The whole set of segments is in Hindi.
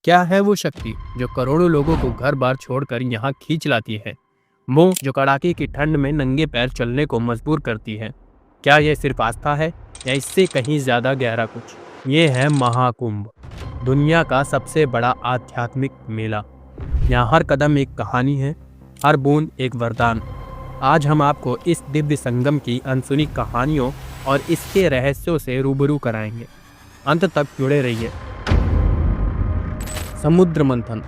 क्या है वो शक्ति जो करोड़ों लोगों को घर बार छोड़कर यहाँ खींच लाती है? वो जो कड़ाके की ठंड में नंगे पैर चलने को मजबूर करती है? क्या यह सिर्फ आस्था है या इससे कहीं ज्यादा गहरा कुछ? ये है महाकुंभ, दुनिया का सबसे बड़ा आध्यात्मिक मेला। यहाँ हर कदम एक कहानी है, हर बूंद एक वरदान। आज हम आपको इस दिव्य संगम की अनसुनी कहानियों और इसके रहस्यों से रूबरू कराएंगे। अंत तक जुड़े रहिए। समुद्र मंथन,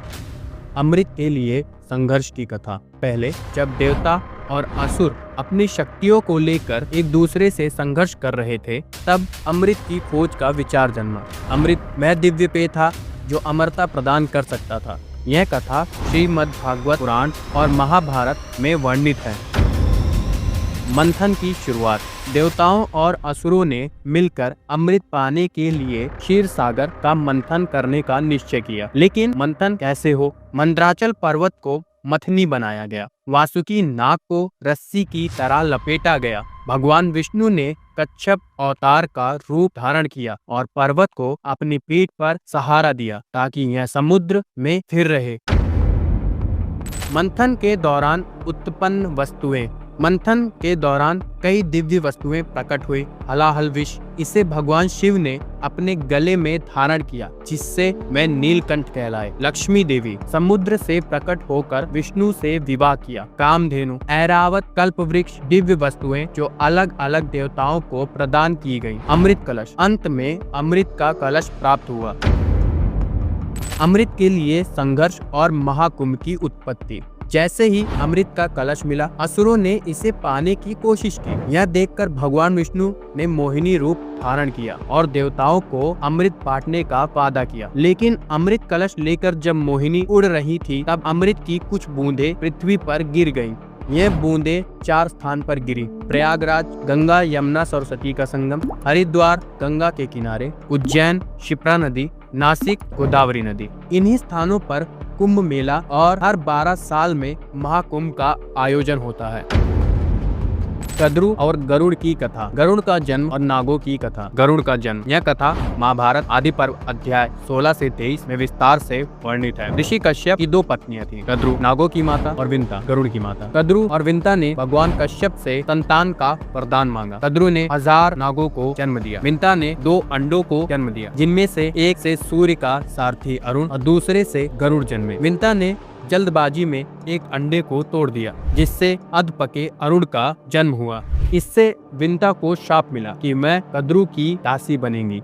अमृत के लिए संघर्ष की कथा। पहले जब देवता और असुर अपनी शक्तियों को लेकर एक दूसरे से संघर्ष कर रहे थे, तब अमृत की खोज का विचार जन्मा। अमृत वह दिव्य पेय था जो अमरता प्रदान कर सकता था। यह कथा श्रीमद् भागवत पुराण और महाभारत में वर्णित है। मंथन की शुरुआत, देवताओं और असुरों ने मिलकर अमृत पाने के लिए क्षीर सागर का मंथन करने का निश्चय किया। लेकिन मंथन कैसे हो? मंदराचल पर्वत को मथनी बनाया गया, वासुकी नाग को रस्सी की तरह लपेटा गया। भगवान विष्णु ने कच्छप अवतार का रूप धारण किया और पर्वत को अपनी पीठ पर सहारा दिया ताकि यह समुद्र में स्थिर रहे। मंथन के दौरान उत्पन्न वस्तुएं, मंथन के दौरान कई दिव्य वस्तुएं प्रकट हुई। हलाहल विष, इसे भगवान शिव ने अपने गले में धारण किया, जिससे वह नीलकंठ कहलाए। लक्ष्मी देवी, समुद्र से प्रकट होकर विष्णु से विवाह किया। कामधेनु, ऐरावत कल्प वृक्ष, दिव्य वस्तुएं जो अलग अलग देवताओं को प्रदान की गई। अमृत कलश, अंत में अमृत का कलश प्राप्त हुआ। अमृत के लिए संघर्ष और महाकुंभ की उत्पत्ति। जैसे ही अमृत का कलश मिला, असुरों ने इसे पाने की कोशिश की। यह देखकर भगवान विष्णु ने मोहिनी रूप धारण किया और देवताओं को अमृत बांटने का वादा किया। लेकिन अमृत कलश लेकर जब मोहिनी उड़ रही थी, तब अमृत की कुछ बूंदें पृथ्वी पर गिर गईं। ये बूंदें 4 स्थान पर गिरी: प्रयागराज, गंगा यमुना सरस्वती का संगम; हरिद्वार, गंगा के किनारे; उज्जैन, शिप्रा नदी; नासिक, गोदावरी नदी। इन्हीं स्थानों पर कुंभ मेला और हर 12 साल में महाकुंभ का आयोजन होता है। कद्रु और गरुड़ की कथा, गरुड़ का जन्म और नागों की कथा। गरुड़ का जन्म, यह कथा महाभारत आदि पर्व अध्याय 16 से 23 में विस्तार से वर्णित है। ऋषि कश्यप की 2 पत्नियां थीं, कद्रु नागों की माता और विंता गरुड़ की माता। कद्रु और विंता ने भगवान कश्यप से संतान का वरदान मांगा। कद्रु ने 1000 नागों को जन्म दिया। विंता ने 2 अंडों को जन्म दिया, जिनमें से एक से सूर्य का सारथी अरुण और दूसरे से गरुड़ जन्मे। विंता ने जल्दबाजी में एक अंडे को तोड़ दिया, जिससे अधपके अरुण का जन्म हुआ। इससे विंता को शाप मिला कि मैं कद्रु की दासी बनेंगी।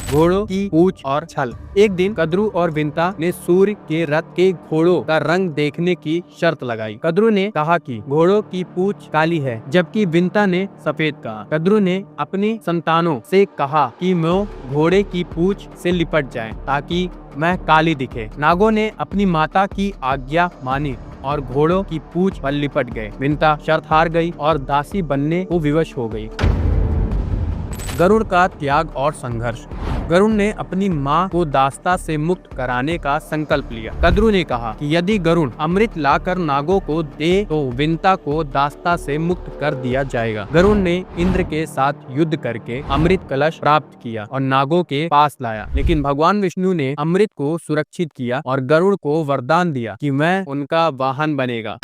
घोड़ों की पूंछ और छल। एक दिन कद्रु और विंता ने सूर्य के रथ के घोड़ों का रंग देखने की शर्त लगाई। कद्रु ने कहा कि घोड़ों की पूंछ काली है, जबकि विंता ने सफेद कहा। कद्रु ने अपनी संतानों से कहा कि वो घोड़े की पूंछ से लिपट जाएं, ताकि मैं काली दिखे। नागों ने अपनी माता की आज्ञा मानी और घोड़ों की पूंछ पर लिपट गए। विंता शर्त हार गई और दासी बनने को विवश हो गई। गरुड़ का त्याग और संघर्ष। गरुड़ ने अपनी मां को दास्ता से मुक्त कराने का संकल्प लिया। कद्रु ने कहा कि यदि गरुड़ अमृत लाकर नागों को दे तो विंता को दास्ता से मुक्त कर दिया जाएगा। गरुड़ ने इंद्र के साथ युद्ध करके अमृत कलश प्राप्त किया और नागों के पास लाया। लेकिन भगवान विष्णु ने अमृत को सुरक्षित किया और गरुड़ को वरदान दिया कि वह उनका वाहन बनेगा।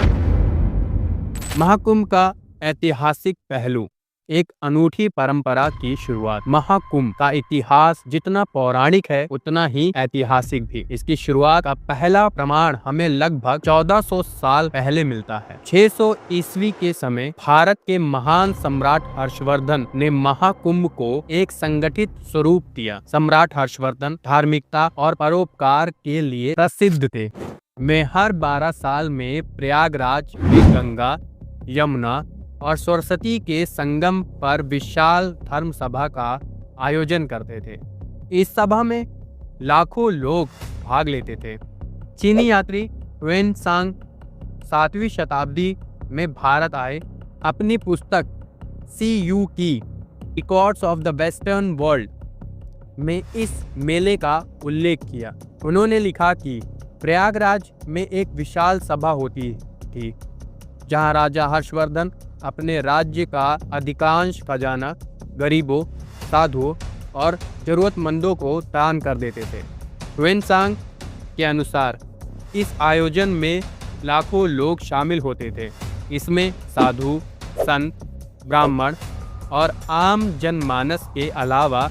महाकुंभ का ऐतिहासिक पहलू, एक अनूठी परंपरा की शुरुआत। महाकुंभ का इतिहास जितना पौराणिक है उतना ही ऐतिहासिक भी। इसकी शुरुआत का पहला प्रमाण हमें लगभग 1400 साल पहले मिलता है। 600 ईस्वी के समय भारत के महान सम्राट हर्षवर्धन ने महाकुंभ को एक संगठित स्वरूप दिया। सम्राट हर्षवर्धन धार्मिकता और परोपकार के लिए प्रसिद्ध थे। वे हर 12 साल में प्रयागराज में गंगा, यमुना और सरस्वती के संगम पर विशाल धर्म सभा का आयोजन करते थे। इस सभा में लाखों लोग भाग लेते थे। चीनी यात्री ह्वेन सांग 7वीं शताब्दी में भारत आए। अपनी पुस्तक CU की records of the western world में इस मेले का उल्लेख किया। उन्होंने लिखा कि प्रयागराज में एक विशाल सभा होती थी, जहां राजा हर्षवर्धन अपने राज्य का अधिकांश खजाना गरीबों, साधुओं और जरूरतमंदों को दान कर देते थे। वेनसांग के अनुसार इस आयोजन में लाखों लोग शामिल होते थे। इसमें साधु, संत, ब्राह्मण और आम जनमानस के अलावा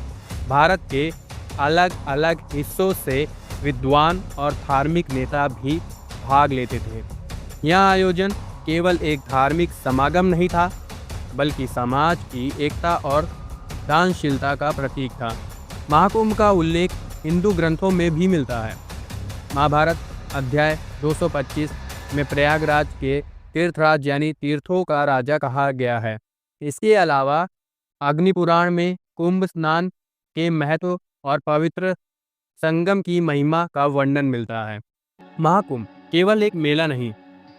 भारत के अलग अलग हिस्सों से विद्वान और धार्मिक नेता भी भाग लेते थे। यह आयोजन केवल एक धार्मिक समागम नहीं था, बल्कि समाज की एकता और दानशीलता का प्रतीक था। महाकुंभ का उल्लेख हिंदू ग्रंथों में भी मिलता है। महाभारत अध्याय 225 में प्रयागराज के तीर्थराज यानी तीर्थों का राजा कहा गया है। इसके अलावा अग्नि पुराण में कुंभ स्नान के महत्व और पवित्र संगम की महिमा का वर्णन मिलता है। महाकुंभ केवल एक मेला नहीं,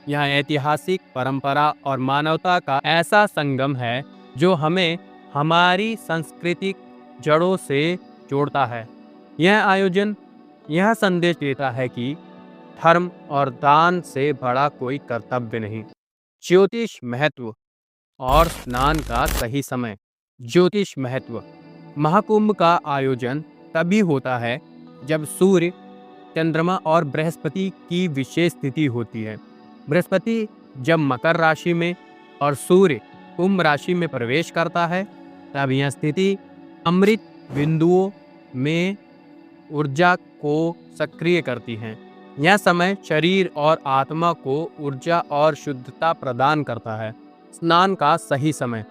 यह ऐतिहासिक परंपरा और मानवता का ऐसा संगम है जो हमें हमारी सांस्कृतिक जड़ों से जोड़ता है। यह आयोजन यह संदेश देता है कि धर्म और दान से बड़ा कोई कर्तव्य नहीं। ज्योतिष महत्व और स्नान का सही समय। ज्योतिष महत्व। महाकुंभ का आयोजन तभी होता है जब सूर्य, चंद्रमा और बृहस्पति की विशेष स्थिति होती है। बृहस्पति जब मकर राशि में और सूर्य कुंभ राशि में प्रवेश करता है, तब यह स्थिति अमृत बिंदुओं में ऊर्जा को सक्रिय करती है। यह समय शरीर और आत्मा को ऊर्जा और शुद्धता प्रदान करता है। स्नान का सही समय।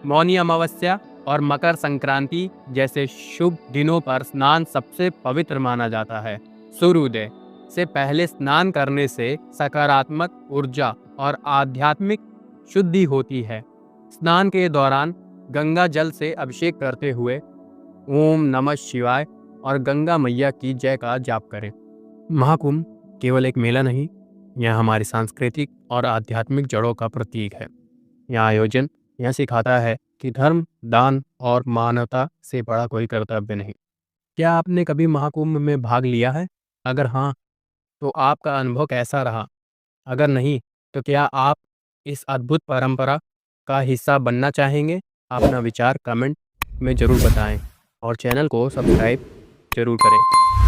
मौनी अमावस्या और मकर संक्रांति जैसे शुभ दिनों पर स्नान सबसे पवित्र माना जाता है। सूर्योदय से पहले स्नान करने से सकारात्मक ऊर्जा और आध्यात्मिक शुद्धि होती है। स्नान के दौरान गंगा जल से अभिषेक करते हुए ओम नमः शिवाय और गंगा मैया की जय का जाप करें। महाकुंभ केवल एक मेला नहीं, यह हमारी सांस्कृतिक और आध्यात्मिक जड़ों का प्रतीक है। यह आयोजन यह सिखाता है कि धर्म, दान और मानवता से बड़ा कोई कर्तव्य नहीं। क्या आपने कभी महाकुंभ में भाग लिया है? अगर हाँ, तो आपका अनुभव कैसा रहा? अगर नहीं, तो क्या आप इस अद्भुत परंपरा का हिस्सा बनना चाहेंगे? अपना विचार कमेंट में ज़रूर बताएं और चैनल को सब्सक्राइब जरूर करें।